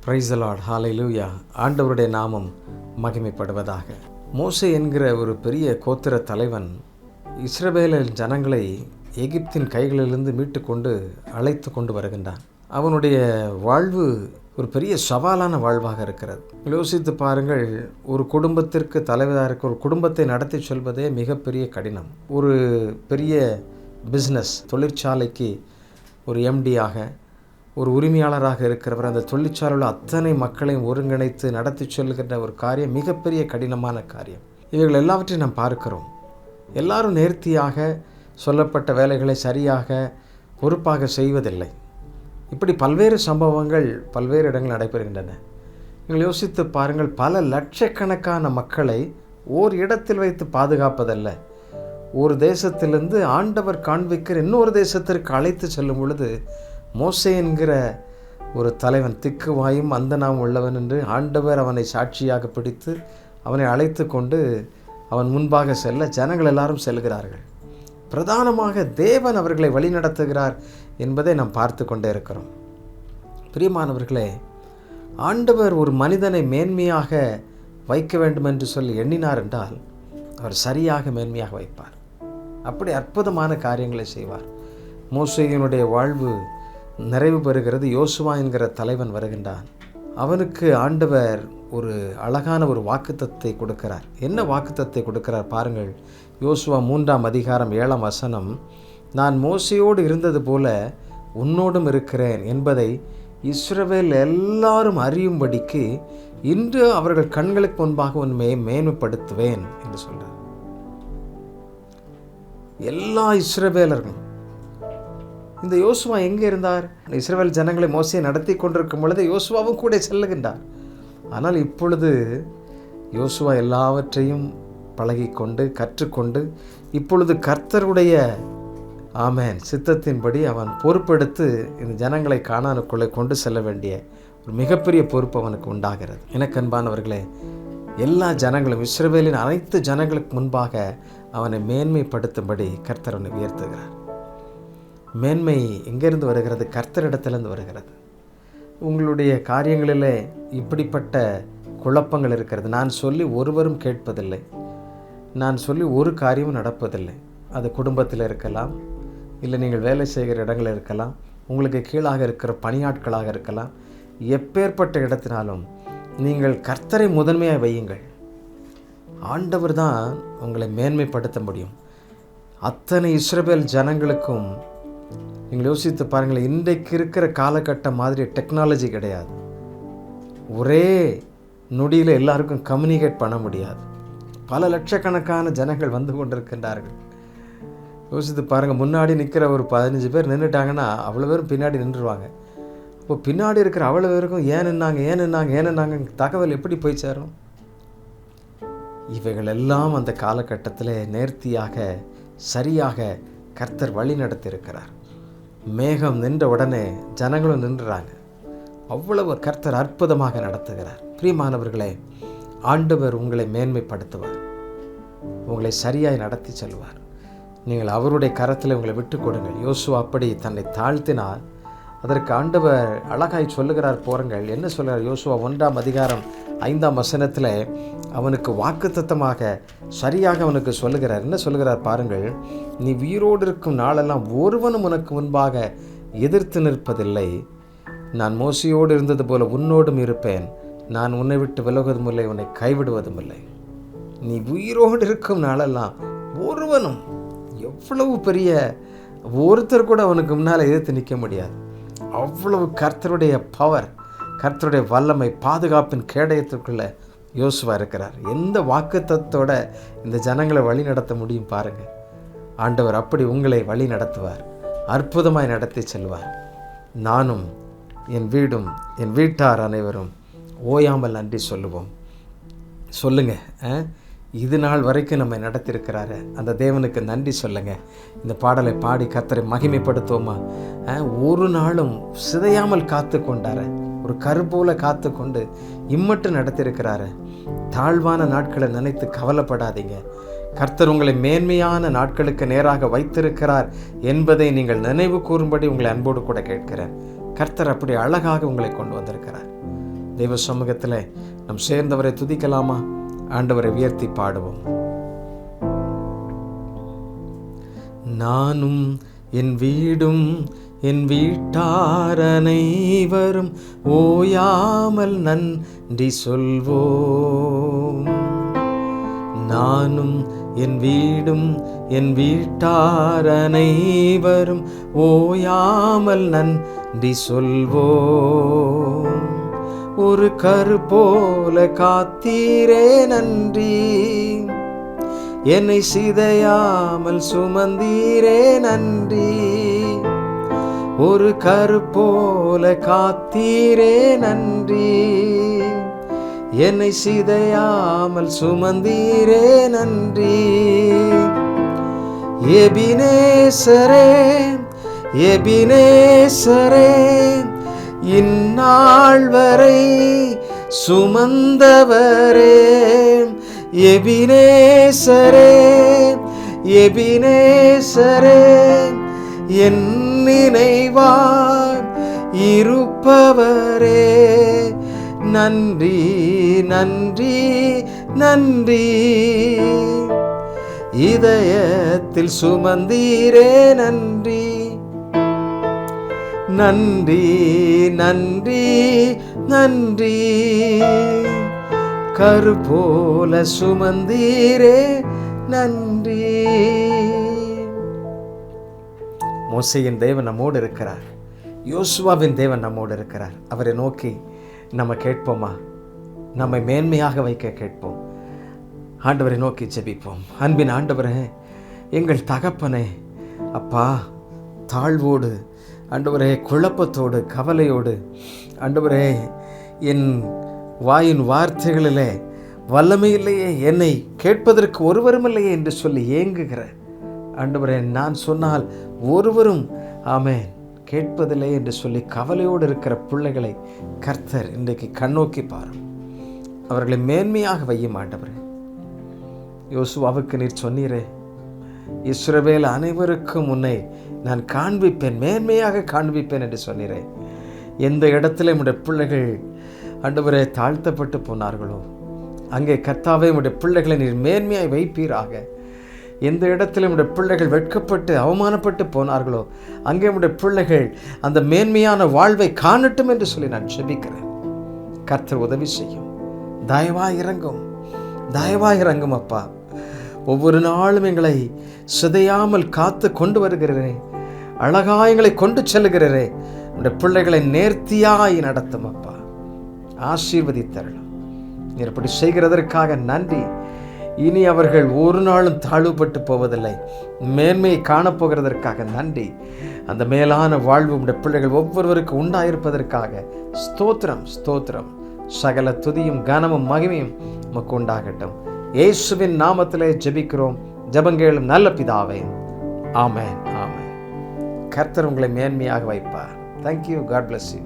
Praise the Lord, ஹல்லேலூயா. ஆண்டவருடைய நாமம் மகிமைப்படுவதாக. மோசே என்கிற ஒரு பெரிய கோத்திர தலைவன் இஸ்ரவேல் ஜனங்களை எகிப்தின் கைகளிலிருந்து மீட்டு கொண்டு அழைத்து கொண்டு வருகின்றான். அவனுடைய வாழ்வு ஒரு பெரிய சவாலான வாழ்வாக இருக்கிறது. யோசித்து பாருங்கள், ஒரு குடும்பத்திற்கு தலைவராக இருக்க ஒரு குடும்பத்தை நடத்தி செல்வதே மிகப்பெரிய கடினம். ஒரு பெரிய பிஸ்னஸ் தொழிற்சாலைக்கு ஒரு எம்டியாக ஒரு உரிமையாளராக இருக்கிறவர் அந்த தொழிற்சாலையில் அத்தனை மக்களையும் ஒருங்கிணைத்து நடத்தி செல்கின்ற ஒரு காரியம் மிகப்பெரிய கடினமான காரியம். இவைகள் எல்லாவற்றையும் நாம் பார்க்கிறோம். எல்லாரும் நேர்த்தியாக சொல்லப்பட்ட வேலைகளை சரியாக பொறுப்பாக செய்வதில்லை. இப்படி பல்வேறு சம்பவங்கள் பல்வேறு இடங்கள் நடைபெறுகின்றன. நீங்கள் யோசித்து பாருங்கள், பல லட்சக்கணக்கான மக்களை ஓர் இடத்தில் வைத்து பாதுகாப்பதல்ல, ஒரு தேசத்திலிருந்து ஆண்டவர் காண்பிக்கிற இன்னொரு தேசத்திற்கு அழைத்து செல்லும் பொழுது மோசே என்கிற ஒரு தலைவன் திக்குவாயும் அந்தனாவும் உள்ளவன் என்று ஆண்டவர் அவனை சாட்சியாக பிடித்து அவனை அழைத்து கொண்டு அவன் முன்பாக செல்ல ஜனங்கள் எல்லாரும் செல்கிறார்கள். பிரதானமாக தேவன் அவர்களை வழிநடத்துகிறார் என்பதை நாம் பார்த்து கொண்டே இருக்கிறோம். பிரியமானவர்களே, ஆண்டவர் ஒரு மனிதனை மேன்மையாக வைக்க வேண்டும் என்று சொல்லி எண்ணினார் என்றால் அவர் சரியாக மேன்மையாக வைப்பார். அப்படி அற்புதமான காரியங்களை செய்வார். மோசேயினுடைய வாழ்வு நிறைவு பெறுகிறது. யோசுவா என்கிற தலைவன் வருகின்றான். அவனுக்கு ஆண்டவர் ஒரு அழகான ஒரு வாக்குத்தத்தை கொடுக்கிறார். என்ன வாக்குத்தத்தை கொடுக்கிறார் பாருங்கள். யோசுவா 3ஆம் அதிகாரம் 7ஆம் வசனம், நான் மோசேயோடு இருந்தது போல உன்னோடும் இருக்கிறேன் என்பதை இஸ்ரவேல் எல்லாரும் அறியும்படிக்கு இன்று அவர்கள் கண்களுக்கு முன்பாக உன்னை மேன்மைப்படுத்துவேன் என்று சொல்றார். எல்லா இஸ்ரவேலர்களும். இந்த யோசுவா எங்கே இருந்தார்? இஸ்ரவேல் ஜனங்களை மோசே நடத்தி கொண்டிருக்கும் பொழுது யோசுவாவும் கூட செல்லுகின்றார். ஆனால் இப்பொழுது யோசுவா எல்லாவற்றையும் பழகிக்கொண்டு கற்றுக்கொண்டு இப்பொழுது கர்த்தருடைய சித்தத்தின்படி அவன் பொறுப்பெடுத்து இந்த ஜனங்களை கானானுக்குள்ளே கொண்டு செல்ல வேண்டிய ஒரு மிகப்பெரிய பொறுப்பு அவனுக்கு உண்டாகிறது. எனக்கு அன்பானவர்களே, எல்லா ஜனங்களும் இஸ்ரவேலின் அனைத்து ஜனங்களுக்கு முன்பாக அவனை மேன்மைப்படுத்தும்படி கர்த்தர் அவனை உயர்த்துகிறார். மேன்மை எங்கேருந்து வருகிறது? கர்த்தரிடத்திலிருந்து வருகிறது. உங்களுடைய காரியங்களிலே இப்படிப்பட்ட குழப்பங்கள் இருக்கிறது. நான் சொல்லி ஒருவரும் கேட்பதில்லை, நான் சொல்லி ஒரு காரியமும் நடப்பதில்லை. அது குடும்பத்தில் இருக்கலாம், இல்லை நீங்கள் வேலை செய்கிற இடங்கள் இருக்கலாம், உங்களுக்கு கீழாக இருக்கிற பணியாட்களாக இருக்கலாம். எப்பேற்பட்ட இடத்தினாலும் நீங்கள் கர்த்தரை முதன்மையாக வையுங்கள். ஆண்டவர் தான் உங்களை மேன்மைப்படுத்த முடியும். அத்தனை இஸ்ரவேல் ஜனங்களுக்கும் நீங்கள் யோசித்து பாருங்கள், இன்றைக்கு இருக்கிற காலகட்டம் மாதிரி டெக்னாலஜி கிடையாது. ஒரே நொடியில் எல்லாருக்கும் கம்யூனிகேட் பண்ண முடியாது. பல லட்சக்கணக்கான ஜனங்கள் வந்து கொண்டிருக்கின்றார்கள். யோசித்து பாருங்கள், முன்னாடி நிற்கிற ஒரு 15 பேர் நின்றுட்டாங்கன்னா அவ்வளோ பேரும் பின்னாடி நின்றுருவாங்க. இப்போ பின்னாடி இருக்கிற அவ்வளோ பேருக்கும் ஏன் தகவல் எப்படி போய் சேரும்? இவைகள் எல்லாம் அந்த காலகட்டத்தில் நேர்த்தியாக சரியாக கர்த்தர் வழி நடத்தி இருக்கிறார். மேகம் நின்ற உடனே ஜனங்களும் நின்றுறாங்க. அவ்வளவு கர்த்தர் அற்புதமாக நடத்துகிறார். பிரியமானவர்களே, ஆண்டவர் உங்களை மேன்மைப்படுத்துவார், உங்களை சரியாய் நடத்தி செல்வார். நீங்கள் அவருடைய கரத்தில் உங்களை விட்டு கொடுங்கள். யோசுவா அப்படி தன்னை தாழ்த்தினால் அதற்கு ஆண்டவர் அழகாய் சொல்லுகிறார். போருங்கள், என்ன சொல்கிறார்? யோசுவா 1ஆம் அதிகாரம் 5ஆம் வசனத்தில் அவனுக்கு வாக்குத்தத்தமாக சரியாக அவனுக்கு சொல்லுகிறார். என்ன சொல்லுகிறார் பாருங்கள், நீ உயிரோடு இருக்கும் நாளெல்லாம் ஒருவனும் உனக்கு முன்பாக எதிர்த்து நிற்பதில்லை. நான் மோசையோடு இருந்தது போல உன்னோடும் இருப்பேன். நான் உன்னை விட்டு விலகுவதும் இல்லை, உன்னை கைவிடுவதும் இல்லை. நீ உயிரோடு இருக்கும் நாளெல்லாம் ஒருவனும், எவ்வளவு பெரிய ஒருத்தர் கூட அவனுக்கு முன்னால் எதிர்த்து நிற்க முடியாது. அவ்வளவு கர்த்தருடைய பவர், கர்த்தருடைய வல்லமை, பாதுகாப்பின் கேடயத்திற்குள்ள யோசுவா இருக்கிறார். எந்த வாக்குத்தத்தோட இந்த ஜனங்களை வழி நடத்த முடியும் பாருங்கள். ஆண்டவர் அப்படி உங்களை வழி நடத்துவார், அற்புதமாய் நடத்தி செல்வார். நானும் என் வீடும் என் வீட்டார் அனைவரும் ஓயாமல் நன்றி சொல்லுவோம். சொல்லுங்கள், இது நாள் வரைக்கும் நம்ம நடத்தியிருக்கிறாரு அந்த தேவனுக்கு நன்றி சொல்லுங்கள். இந்த பாடலை பாடி கர்த்தரை மகிமைப்படுத்துவோமா? ஒரு நாளும் சிதையாமல் காத்து கொண்டார, ஒரு கருப்போல காத்து கொண்டு இம்மட்டும் நடத்தியிருக்கிறாரு. தாழ்வான நாட்களை நினைத்து கவலைப்படாதீங்க. கர்த்தர் உங்களை மேன்மையான நாட்களுக்கு நேராக வைத்திருக்கிறார் என்பதை நீங்கள் நினைவு கூறும்படி உங்களை அன்போடு கூட கேட்கிறேன். கர்த்தர் அப்படி அழகாக உங்களை கொண்டு வந்திருக்கிறார். தெய்வ சமூகத்தில் நம் சேர்ந்தவரை துதிக்கலாமா? ஆண்டவரை உயர்த்தி பாடுவோம். நானும் என் வீடும் என் வீட்டார் அனைவரும் ஓயாமல் நன்றி சொல்வோம். நானும் என் வீடும் என் வீட்டார் அனைவரும் ஓயாமல் நன்றி சொல்வோம். ஒரு கரு போல காத்தீரே நன்றி, என்னை சிதையாமல் சுமந்தீரே நன்றி. ஒரு கரு போல காத்தீரே நன்றி, என்னை சிதையாமல் சுமந்தீரே நன்றி. எபினேசரே எபினேசரே, இந்நாள் வரை சுமந்தவரே. எபினேசரே எபினேசரே, என் நினைவாய் இருப்பவரே. நன்றி நன்றி நன்றி, இதயத்தில் சுமந்தீரே நன்றி. நன்றி நன்றி நன்றி, கரு போல சுமந்தீரே நன்றி. மோசேயின் தேவன் நம்மோடு இருக்கிறார், யோசுவாவின் தேவன் நம்மோடு இருக்கிறார். அவரை நோக்கி நம்ம கேட்போமா? நம்மை மேன்மையாக வைக்க கேட்போம். ஆண்டவரை நோக்கி ஜெபிப்போம். அன்பின் ஆண்டவரே, எங்கள் தகப்பனே, அப்பா, தாழ்வோடு ஆண்டவரே, குழப்பத்தோடு கவலையோடு ஆண்டவரே, என் வாயின் வார்த்தைகளிலே வல்லமை இல்லையே, என்னை கேட்பதற்கு ஒருவரும் இல்லையே என்று சொல்லி ஏங்குகிற ஆண்டவரே, நான் சொன்னால் ஒருவரும் ஆமென் கேட்பதில்லை என்று சொல்லி கவலையோடு இருக்கிற பிள்ளைகளை கர்த்தர் இன்றைக்கு கண்ணோக்கி பாரும். அவர்களை மேன்மையாக வையும் ஆண்டவரே. யோசுவாவுக்கு நீர் சொன்னீரே, இஸ்ரவேல் அனைவருக்கும் உன்னை நான் காண்பிப்பேன், மேன்மையாக காண்பிப்பேன் என்று சொன்னீரே. எந்த இடத்துல உடைய பிள்ளைகள் ஆண்டவரே தாழ்த்தப்பட்டு போனார்களோ, அங்கே கர்த்தாவே உடைய பிள்ளைகளை நீர் மேன்மையாய் வைப்பீராக. எந்த இடத்துல உடைய பிள்ளைகள் வெட்கப்பட்டு அவமானப்பட்டு போனார்களோ, அங்கே உடைய பிள்ளைகள் அந்த மேன்மையான வாழ்வை காணட்டும் என்று சொல்லி நான் ஜெபிக்கிறேன். கர்த்தர் உதவி செய்யும். தயவாய் இறங்கும், தயவாய் இறங்கும் அப்பா. ஒவ்வொரு நாளும் எங்களை சிதையாமல் காத்து கொண்டு வருகிறே, அழகாய் எங்களை கொண்டு செல்லுகிறே. உடைய பிள்ளைகளை நேர்த்தியாய் நடத்தும் அப்பா. ஆசீர்வதித்தரலாம். நீர் இப்படி செய்கிறதற்காக நன்றி. இனி அவர்கள் ஒரு நாளும் தாழ்வுபட்டு போவதில்லை, மேன்மையை காணப்போகிறதற்காக நன்றி. அந்த மேலான வாழ்வு உடைய பிள்ளைகள் ஒவ்வொருவருக்கு உண்டாயிருப்பதற்காக ஸ்தோத்திரம் ஸ்தோத்திரம். சகல துதியும் கனமும் மகிமையும் உமக்கு உண்டாகட்டும். இயேசுவின் நாமத்திலே ஜெபிக்கிறோம், ஜெபங்கேளும் நல்ல பிதாவே. ஆமென் ஆமென். கர்த்தர் உங்களை மேன்மையாக வைப்பார். Thank you. God bless you.